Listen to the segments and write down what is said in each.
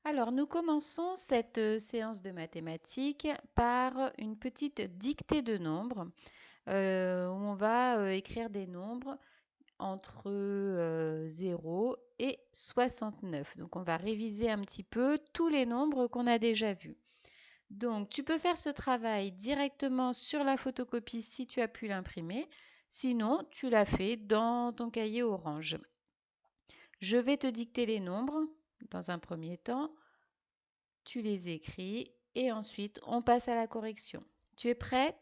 Alors, nous commençons cette séance de mathématiques par une petite dictée de nombres où on va écrire des nombres entre 0 et 69. Donc, on va réviser un petit peu tous les nombres qu'on a déjà vus. Donc, tu peux faire ce travail directement sur la photocopie si tu as pu l'imprimer. Sinon, tu l'as fait dans ton cahier orange. Je vais te dicter les nombres dans un premier temps. Tu les écris et ensuite on passe à la correction. Tu es prêt?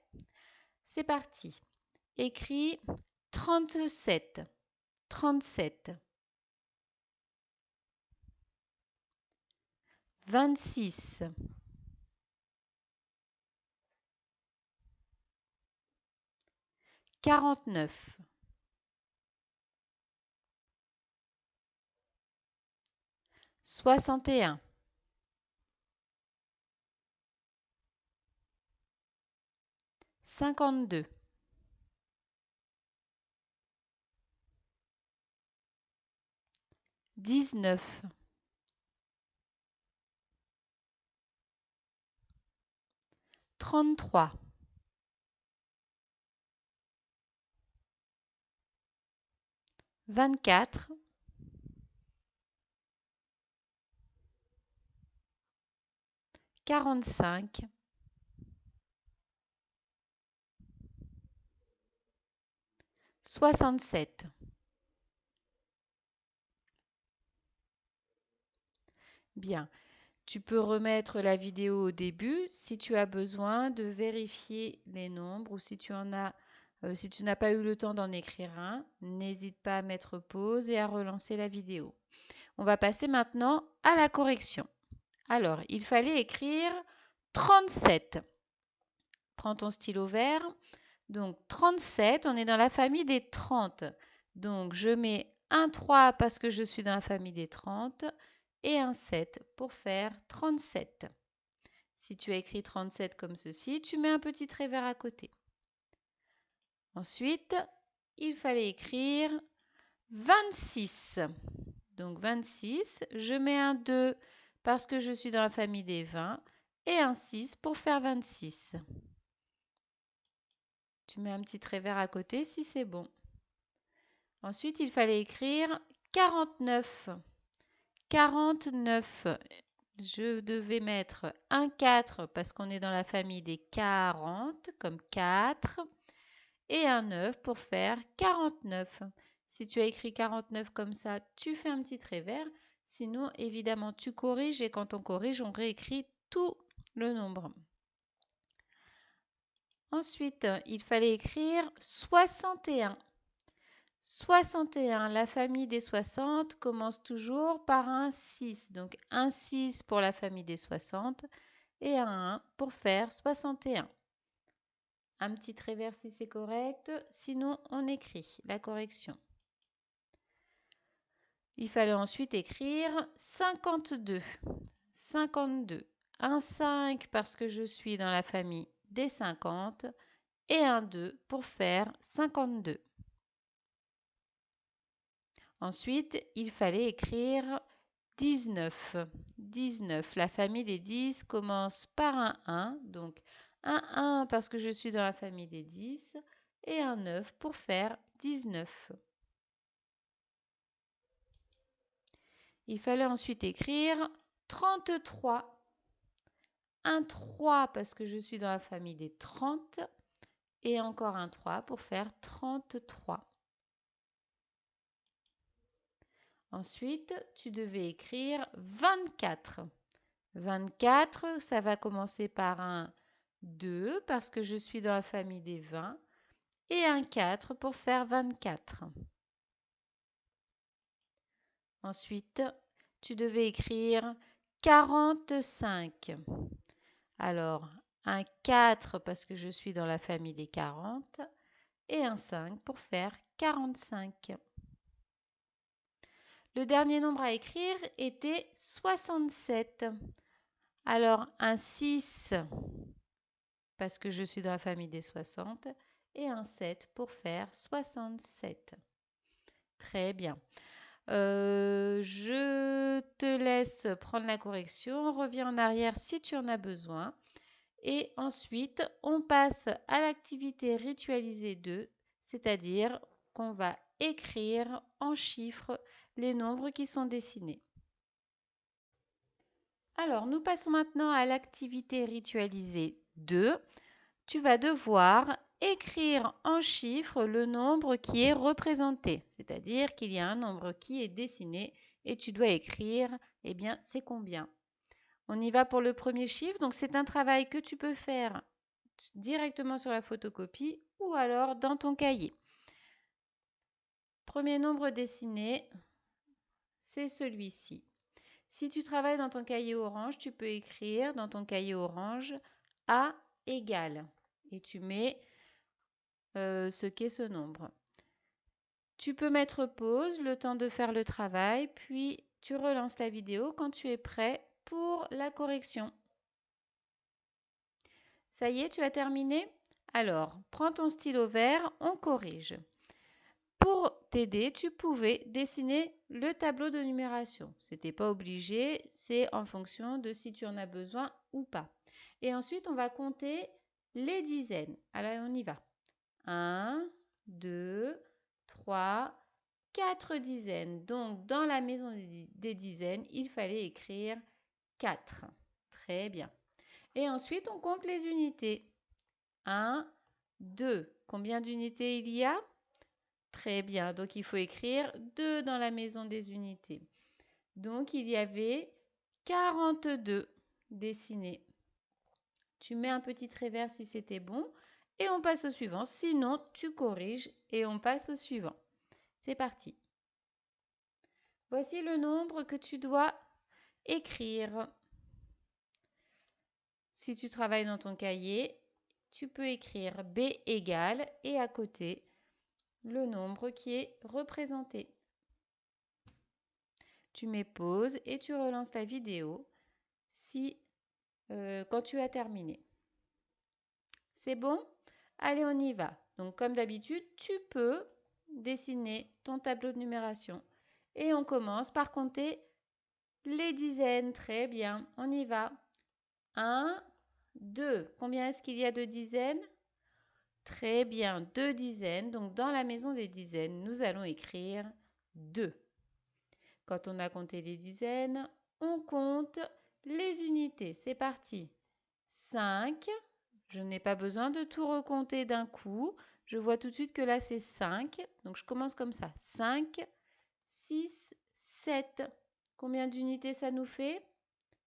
C'est parti. Écris 37, 37, 26, 49, 61, 52, 19, 33, 24, 45, 67. Bien. Tu peux remettre la vidéo au début si tu as besoin de vérifier les nombres ou si tu n'as pas eu le temps d'en écrire un, n'hésite pas à mettre pause et à relancer la vidéo. On va passer maintenant à la correction. Alors, il fallait écrire 37. Prends ton stylo vert. Donc 37, on est dans la famille des 30. Donc je mets un 3 parce que je suis dans la famille des 30 et un 7 pour faire 37. Si tu as écrit 37 comme ceci, tu mets un petit trait vert à côté. Ensuite, il fallait écrire 26. Donc 26, je mets un 2 parce que je suis dans la famille des 20 et un 6 pour faire 26. Tu mets un petit trait vert à côté si c'est bon. Ensuite, il fallait écrire 49. 49. Je devais mettre un 4 parce qu'on est dans la famille des 40 comme 4 et un 9 pour faire 49. Si tu as écrit 49 comme ça, tu fais un petit trait vert. Sinon, évidemment, tu corriges et quand on corrige, on réécrit tout le nombre. Ensuite, il fallait écrire 61. 61, la famille des 60 commence toujours par un 6. Donc un 6 pour la famille des 60 et un 1 pour faire 61. Un petit trait vert si c'est correct, sinon on écrit la correction. Il fallait ensuite écrire 52. 52. Un 5 parce que je suis dans la famille des 50 et un 2 pour faire 52. Ensuite, il fallait écrire 19. 19. La famille des 10 commence par un 1. Donc un 1 parce que je suis dans la famille des 10 et un 9 pour faire 19. Il fallait ensuite écrire 33. Un 3 parce que je suis dans la famille des 30 et encore un 3 pour faire 33. Ensuite, tu devais écrire 24. 24, ça va commencer par un 2 parce que je suis dans la famille des 20 et un 4 pour faire 24. Ensuite, tu devais écrire 45. Alors, un 4 parce que je suis dans la famille des 40 et un 5 pour faire 45. Le dernier nombre à écrire était 67. Alors, un 6 parce que je suis dans la famille des 60 et un 7 pour faire 67. Très bien. Je te laisse prendre la correction, reviens en arrière si tu en as besoin. Et ensuite, on passe à l'activité ritualisée 2, c'est-à-dire qu'on va écrire en chiffres les nombres qui sont dessinés. Alors, nous passons maintenant à l'activité ritualisée 2. Tu vas devoir écrire en chiffres le nombre qui est représenté, c'est-à-dire qu'il y a un nombre qui est dessiné et tu dois écrire, eh bien, c'est combien. On y va pour le premier chiffre, donc c'est un travail que tu peux faire directement sur la photocopie ou alors dans ton cahier. Premier nombre dessiné, c'est celui-ci. Si tu travailles dans ton cahier orange, tu peux écrire dans ton cahier orange A égale et tu mets ce qu'est ce nombre. Tu peux mettre pause le temps de faire le travail, puis tu relances la vidéo quand tu es prêt pour la correction. Ça y est, tu as terminé? Alors, prends ton stylo vert, on corrige. Pour t'aider, tu pouvais dessiner le tableau de numération. Ce n'était pas obligé, c'est en fonction de si tu en as besoin ou pas. Et ensuite, on va compter les dizaines. Alors, on y va. 1, 2, 3, 4 dizaines. Donc, dans la maison des dizaines, il fallait écrire 4. Très bien. Et ensuite, on compte les unités. 1, 2. Combien d'unités il y a? Très bien. Donc, il faut écrire 2 dans la maison des unités. Donc, il y avait 42 dessinés. Tu mets un petit trait vert si c'était bon. Et on passe au suivant. Sinon, tu corriges et on passe au suivant. C'est parti. Voici le nombre que tu dois écrire. Si tu travailles dans ton cahier, tu peux écrire B égale et à côté le nombre qui est représenté. Tu mets pause et tu relances la vidéo quand tu as terminé. C'est bon? Allez, on y va. Donc, comme d'habitude, tu peux dessiner ton tableau de numération. Et on commence par compter les dizaines. Très bien, on y va. 1, 2. Combien est-ce qu'il y a de dizaines? Très bien, 2 dizaines. Donc, dans la maison des dizaines, nous allons écrire 2. Quand on a compté les dizaines, on compte les unités. C'est parti. 5. Je n'ai pas besoin de tout recompter d'un coup. Je vois tout de suite que là, c'est 5. Donc, je commence comme ça. 5, 6, 7. Combien d'unités ça nous fait?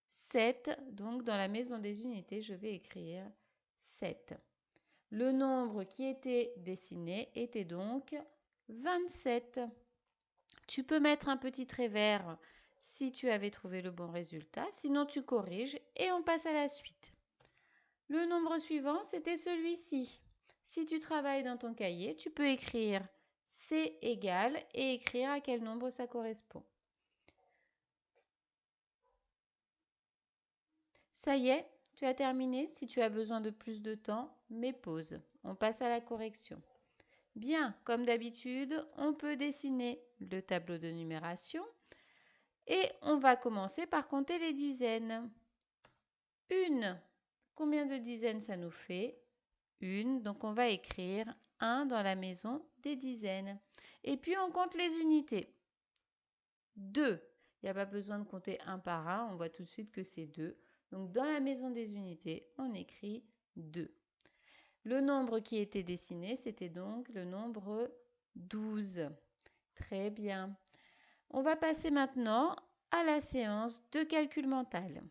7. Donc, dans la maison des unités, je vais écrire 7. Le nombre qui était dessiné était donc 27. Tu peux mettre un petit trait vert si tu avais trouvé le bon résultat. Sinon, tu corriges et on passe à la suite. Le nombre suivant, c'était celui-ci. Si tu travailles dans ton cahier, tu peux écrire C égale et écrire à quel nombre ça correspond. Ça y est, tu as terminé. Si tu as besoin de plus de temps, mets pause. On passe à la correction. Bien, comme d'habitude, on peut dessiner le tableau de numération et on va commencer par compter les dizaines. 1. Combien de dizaines ça nous fait? 1. Donc on va écrire 1 dans la maison des dizaines. Et puis on compte les unités. 2. Il n'y a pas besoin de compter un par un, on voit tout de suite que c'est 2. Donc dans la maison des unités, on écrit 2. Le nombre qui était dessiné, c'était donc le nombre 12. Très bien. On va passer maintenant à la séance de calcul mental.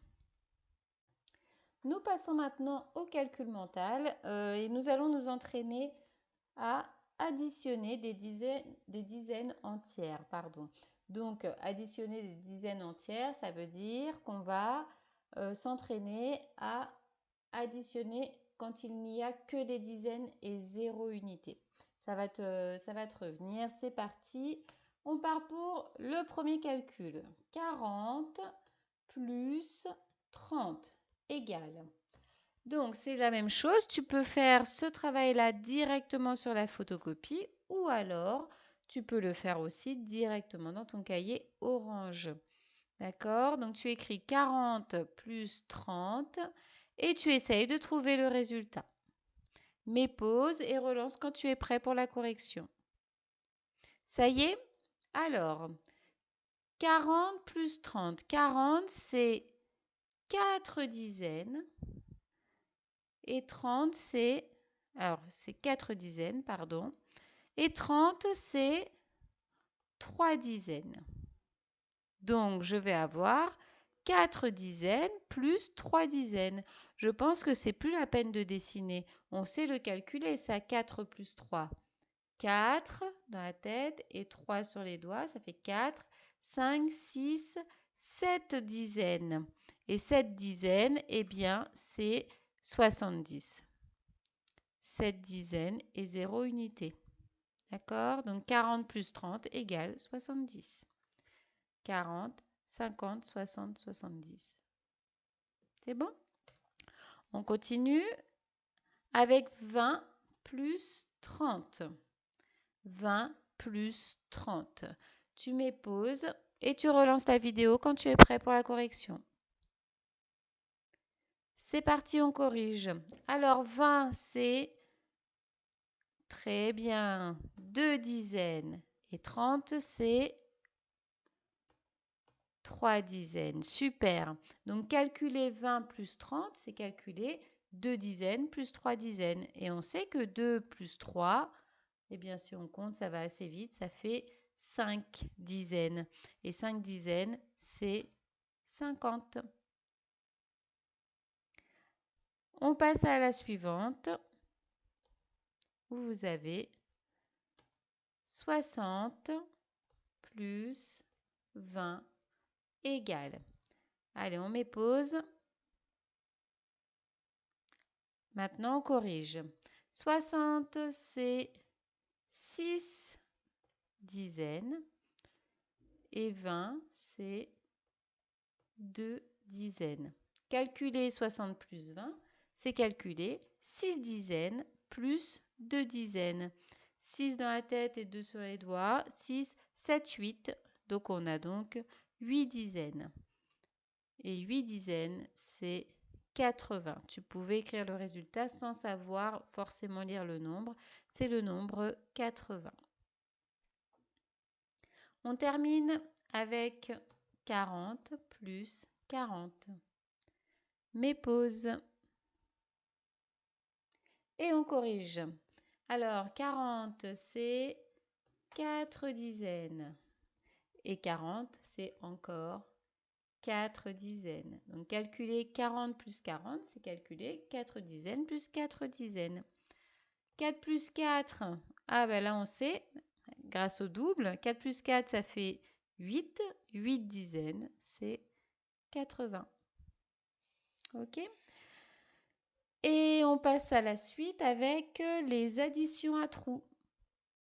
Nous passons maintenant au calcul mental et nous allons nous entraîner à additionner des dizaines entières. Donc, additionner des dizaines entières, ça veut dire qu'on va s'entraîner à additionner quand il n'y a que des dizaines et 0 unité. Ça va te revenir. C'est parti. On part pour le premier calcul. 40 plus 30 égale. Donc, c'est la même chose. Tu peux faire ce travail-là directement sur la photocopie ou alors Tu peux le faire aussi directement dans ton cahier orange. D'accord? Donc tu écris 40 plus 30 et tu essayes de trouver le résultat. Mets pause et relance quand tu es prêt pour la correction. Ça y est? Alors, 40 plus 30. 40, c'est 4 dizaines. Et 30, c'est... Alors, c'est 4 dizaines, pardon. Et 30, c'est 3 dizaines. Donc, je vais avoir 4 dizaines plus 3 dizaines. Je pense que c'est plus la peine de dessiner. On sait le calculer, ça, 4 plus 3. 4 dans la tête et 3 sur les doigts, ça fait 4, 5, 6, 7 dizaines. Et 7 dizaines, eh bien, c'est 70. 7 dizaines et 0 unité. D'accord? Donc 40 plus 30 égale 70. 40, 50, 60, 70. C'est bon? On continue avec 20 plus 30. 20 plus 30. Tu mets pause et tu relances la vidéo quand tu es prêt pour la correction. C'est parti, on corrige. Alors 20, c'est très bien 2 dizaines. Et 30, c'est 3 dizaines. Super. Donc calculer 20 plus 30, c'est calculer 2 dizaines plus 3 dizaines. Et on sait que 2 plus 3, eh bien si on compte, ça va assez vite, ça fait 5 dizaines. Et 5 dizaines, c'est 50. On passe à la suivante, où vous avez 60 plus 20 égale. Allez, on met pause. Maintenant, on corrige. 60, c'est 6 dizaines. Et 20, c'est 2 dizaines. Calculer 60 plus 20, c'est calculer 6 dizaines plus 2 dizaines. 6 dans la tête et 2 sur les doigts. 6, 7, 8. Donc on a donc 8 dizaines. Et 8 dizaines, c'est 80. Tu pouvais écrire le résultat sans savoir forcément lire le nombre. C'est le nombre 80. On termine avec 40 plus 40. Mets pause. Et on corrige. Alors, 40, c'est 4 dizaines. Et 40, c'est encore 4 dizaines. Donc, calculer 40 plus 40, c'est calculer 4 dizaines plus 4 dizaines. 4 plus 4, ah ben là on sait, grâce au double, 4 plus 4, ça fait 8. 8 dizaines, c'est 80. OK? Et on passe à la suite avec les additions à trous.